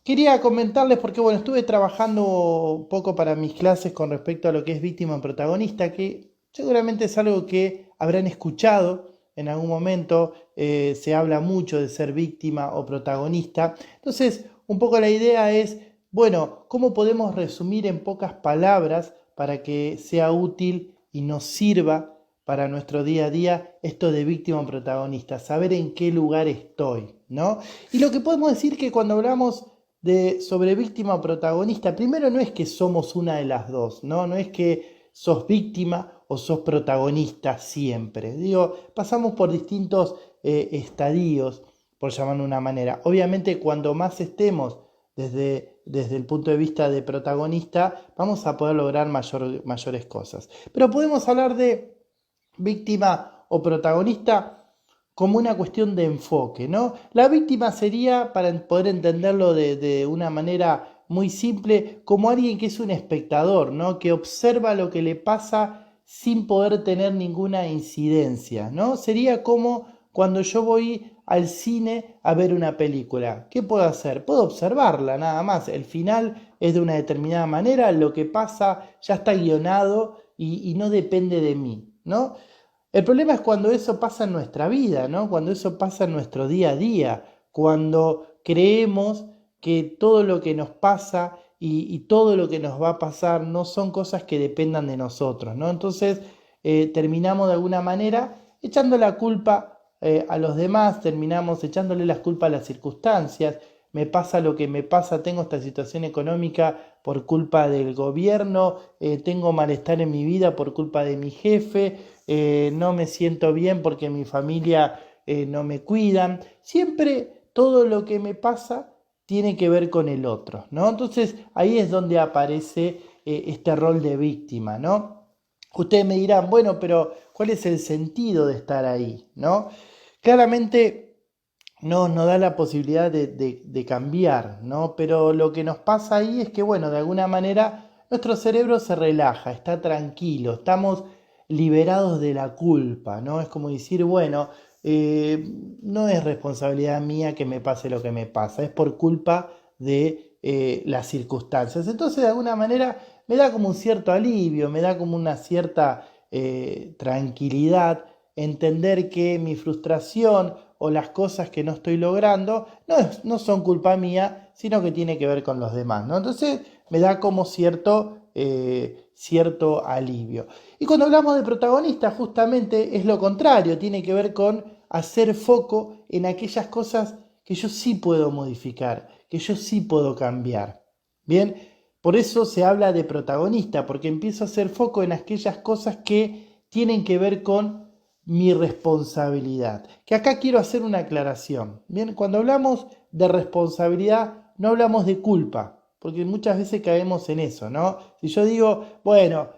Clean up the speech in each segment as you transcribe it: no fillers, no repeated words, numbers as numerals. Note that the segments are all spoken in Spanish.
Quería comentarles porque, bueno, estuve trabajando un poco para mis clases con respecto a lo que es víctima protagonista, que seguramente es algo que habrán escuchado en algún momento. Se habla mucho de ser víctima o protagonista. Entonces, un poco la idea es, bueno, ¿cómo podemos resumir en pocas palabras para que sea útil y nos sirva para nuestro día a día esto de víctima o protagonista? Saber en qué lugar estoy, ¿no? Y lo que podemos decir que cuando hablamos sobre víctima o protagonista, primero no es que somos una de las dos, ¿no? No es que sos víctima o sos protagonista siempre. Digo, pasamos por distintos estadios, por llamarlo de una manera. Obviamente, cuando más estemos desde el punto de vista de protagonista, vamos a poder lograr mayores cosas. Pero podemos hablar de víctima o protagonista como una cuestión de enfoque, ¿no? La víctima sería, para poder entenderlo de una manera muy simple, como alguien que es un espectador, ¿no? Que observa lo que le pasa sin poder tener ninguna incidencia, ¿no? Sería como cuando yo voy al cine a ver una película. ¿Qué puedo hacer? Puedo observarla nada más. El final es de una determinada manera, lo que pasa ya está guionado y no depende de mí, ¿no? El problema es cuando eso pasa en nuestra vida, ¿no? Cuando eso pasa en nuestro día a día, cuando creemos que todo lo que nos pasa y todo lo que nos va a pasar no son cosas que dependan de nosotros, ¿no? Entonces terminamos de alguna manera echando la culpa a los demás, terminamos echándole las culpas a las circunstancias. Me pasa lo que me pasa, tengo esta situación económica por culpa del gobierno, tengo malestar en mi vida por culpa de mi jefe, no me siento bien porque mi familia no me cuidan. Siempre todo lo que me pasa tiene que ver con el otro, ¿no? Entonces ahí es donde aparece este rol de víctima, ¿no? Ustedes me dirán, bueno, pero ¿cuál es el sentido de estar ahí, ¿no? Claramente no nos da la posibilidad de cambiar, ¿no? Pero lo que nos pasa ahí es que, bueno, de alguna manera nuestro cerebro se relaja, está tranquilo, estamos liberados de la culpa, ¿no? Es como decir, bueno, eh, no es responsabilidad mía que me pase lo que me pasa, es por culpa de las circunstancias. Entonces, de alguna manera, me da como un cierto alivio, me da como una cierta tranquilidad entender que mi frustración o las cosas que no estoy logrando no son culpa mía, sino que tiene que ver con los demás, ¿no? Entonces me da como cierto alivio. Y cuando hablamos de protagonista, justamente es lo contrario, tiene que ver con hacer foco en aquellas cosas que yo sí puedo modificar, que yo sí puedo cambiar. Bien, por eso se habla de protagonista, porque empiezo a hacer foco en aquellas cosas que tienen que ver con mi responsabilidad. Que acá quiero hacer una aclaración. Bien, cuando hablamos de responsabilidad, no hablamos de culpa, porque muchas veces caemos en eso, ¿no? Si yo digo, bueno,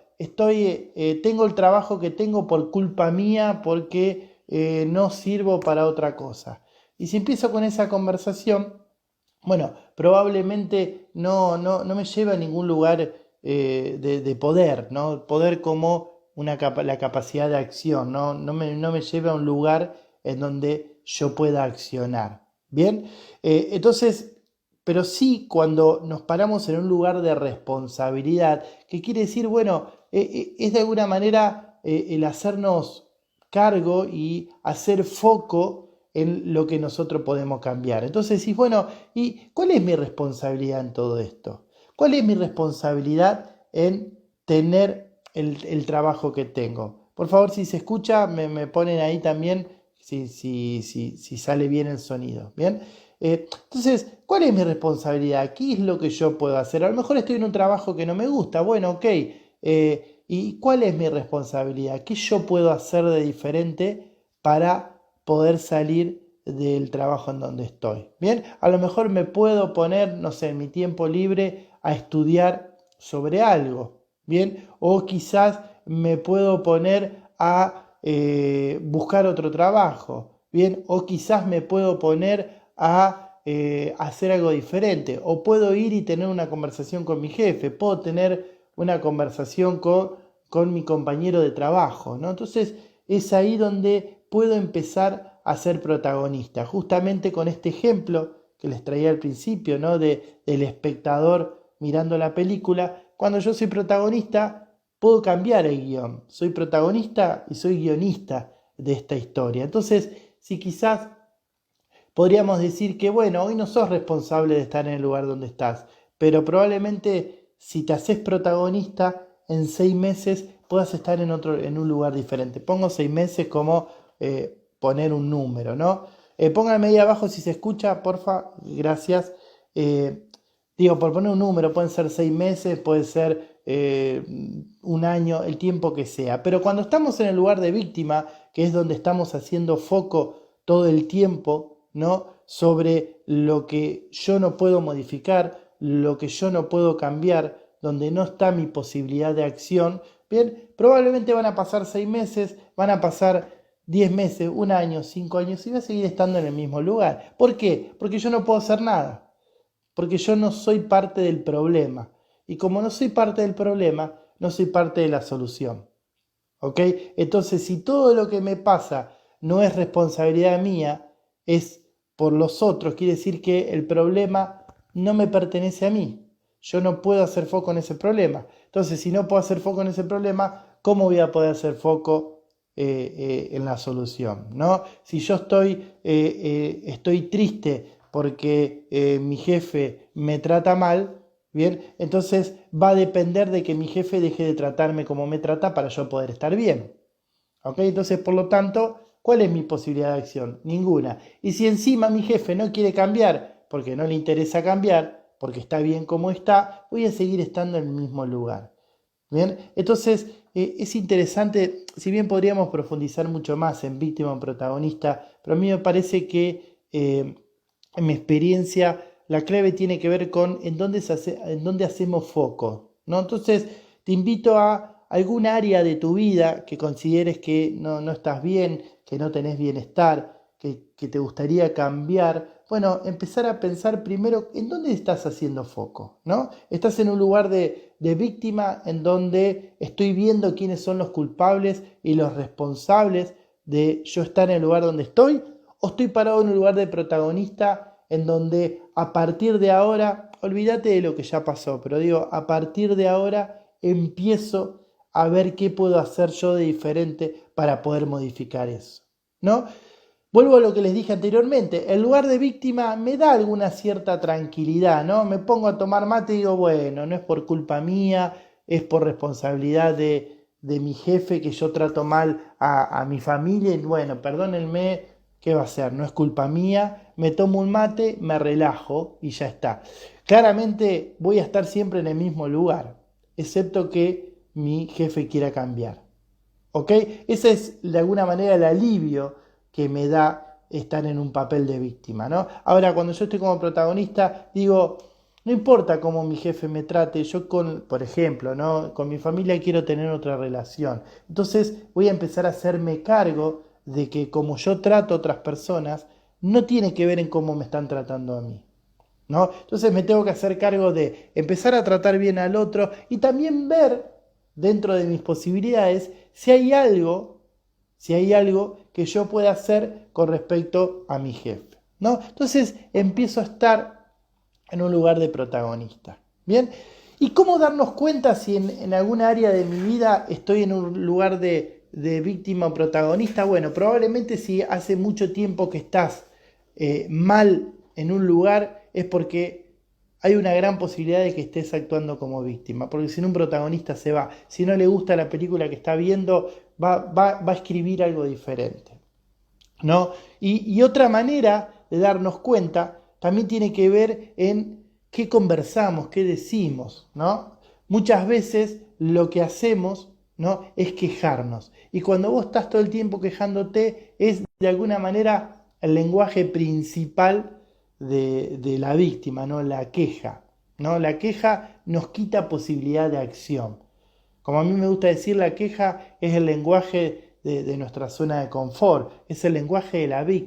tengo el trabajo que tengo por culpa mía, porque no sirvo para otra cosa. Y si empiezo con esa conversación, bueno, probablemente no me lleva a ningún lugar de poder, ¿no? Poder como la capacidad de acción, ¿no? No me lleva a un lugar en donde yo pueda accionar. Bien, entonces, pero sí cuando nos paramos en un lugar de responsabilidad, que quiere decir, bueno, es de alguna manera el hacernos cargo y hacer foco en lo que nosotros podemos cambiar. Entonces decís, bueno, ¿y cuál es mi responsabilidad en todo esto? ¿Cuál es mi responsabilidad en tener el trabajo que tengo? Por favor, si se escucha, me ponen ahí también si sale bien el sonido. ¿Bien? Entonces, ¿cuál es mi responsabilidad? ¿Qué es lo que yo puedo hacer? A lo mejor estoy en un trabajo que no me gusta. Bueno, ok. ¿Y cuál es mi responsabilidad? ¿Qué yo puedo hacer de diferente para poder salir del trabajo en donde estoy? Bien, a lo mejor me puedo poner, no sé, en mi tiempo libre a estudiar sobre algo. Bien, o quizás me puedo poner a buscar otro trabajo. Bien, o quizás me puedo poner a hacer algo diferente. O puedo ir y tener una conversación con mi jefe. Puedo tener una conversación con mi compañero de trabajo, ¿no? Entonces es ahí donde puedo empezar a ser protagonista. Justamente con este ejemplo que les traía al principio, ¿no? Del espectador mirando la película. Cuando yo soy protagonista, puedo cambiar el guión. Soy protagonista y soy guionista de esta historia. Entonces, si quizás podríamos decir que, bueno, hoy no sos responsable de estar en el lugar donde estás, pero probablemente si te haces protagonista, en 6 meses puedas estar en un lugar diferente. Pongo 6 meses como poner un número, ¿no? Pónganme ahí abajo si se escucha, porfa, gracias. Digo, por poner un número, pueden ser 6 meses, puede ser un año, el tiempo que sea. Pero cuando estamos en el lugar de víctima, que es donde estamos haciendo foco todo el tiempo, ¿no? Sobre lo que yo no puedo modificar, lo que yo no puedo cambiar, donde no está mi posibilidad de acción, bien, probablemente van a pasar 6 meses, van a pasar 10 meses, un año, 5 años y voy a seguir estando en el mismo lugar. ¿Por qué? Porque yo no puedo hacer nada, porque yo no soy parte del problema. Y como no soy parte del problema, no soy parte de la solución. ¿Ok? Entonces, si todo lo que me pasa no es responsabilidad mía, es por los otros, quiere decir que el problema no me pertenece a mí. Yo no puedo hacer foco en ese problema. Entonces, si no puedo hacer foco en ese problema, ¿cómo voy a poder hacer foco en la solución? ¿No? Si yo estoy triste porque mi jefe me trata mal, bien, entonces va a depender de que mi jefe deje de tratarme como me trata para yo poder estar bien. ¿Ok? Entonces, por lo tanto, ¿cuál es mi posibilidad de acción? Ninguna. Y si encima mi jefe no quiere cambiar, porque no le interesa cambiar, porque está bien como está, voy a seguir estando en el mismo lugar. ¿Bien? Entonces, es interesante, si bien podríamos profundizar mucho más en víctima o protagonista, pero a mí me parece que en mi experiencia la clave tiene que ver con en dónde hacemos foco, ¿no? Entonces, te invito a algún área de tu vida que consideres que no estás bien, que no tenés bienestar, que te gustaría cambiar. Bueno, empezar a pensar primero en dónde estás haciendo foco, ¿no? Estás en un lugar de víctima en donde estoy viendo quiénes son los culpables y los responsables de yo estar en el lugar donde estoy, o estoy parado en un lugar de protagonista en donde a partir de ahora, olvídate de lo que ya pasó, pero digo, a partir de ahora empiezo a ver qué puedo hacer yo de diferente para poder modificar eso, ¿no? Vuelvo a lo que les dije anteriormente, el lugar de víctima me da alguna cierta tranquilidad, ¿no? Me pongo a tomar mate y digo, bueno, no es por culpa mía, es por responsabilidad de mi jefe que yo trato mal a mi familia y bueno, perdónenme, ¿qué va a ser? No es culpa mía, me tomo un mate, me relajo y ya está. Claramente voy a estar siempre en el mismo lugar, excepto que mi jefe quiera cambiar. ¿Ok? Ese es de alguna manera el alivio que me da estar en un papel de víctima, ¿no? Ahora, cuando yo estoy como protagonista, digo, no importa cómo mi jefe me trate, yo por ejemplo, ¿no? Con mi familia quiero tener otra relación. Entonces voy a empezar a hacerme cargo de que como yo trato a otras personas, no tiene que ver en cómo me están tratando a mí, ¿no? Entonces me tengo que hacer cargo de empezar a tratar bien al otro y también ver dentro de mis posibilidades si hay algo que yo pueda hacer con respecto a mi jefe, ¿no? Entonces empiezo a estar en un lugar de protagonista, ¿bien? ¿Y cómo darnos cuenta si en alguna área de mi vida estoy en un lugar de víctima o protagonista? Bueno, probablemente si hace mucho tiempo que estás mal en un lugar es porque hay una gran posibilidad de que estés actuando como víctima, porque si no un protagonista se va, si no le gusta la película que está viendo, va a escribir algo diferente, ¿no? Y otra manera de darnos cuenta también tiene que ver en qué conversamos, qué decimos, ¿no? Muchas veces lo que hacemos, ¿no? Es quejarnos. Y cuando vos estás todo el tiempo quejándote, es de alguna manera el lenguaje principal de la víctima, ¿no? La queja, ¿no? La queja nos quita posibilidad de acción. Como a mí me gusta decir, la queja es el lenguaje de nuestra zona de confort, es el lenguaje de la víctima.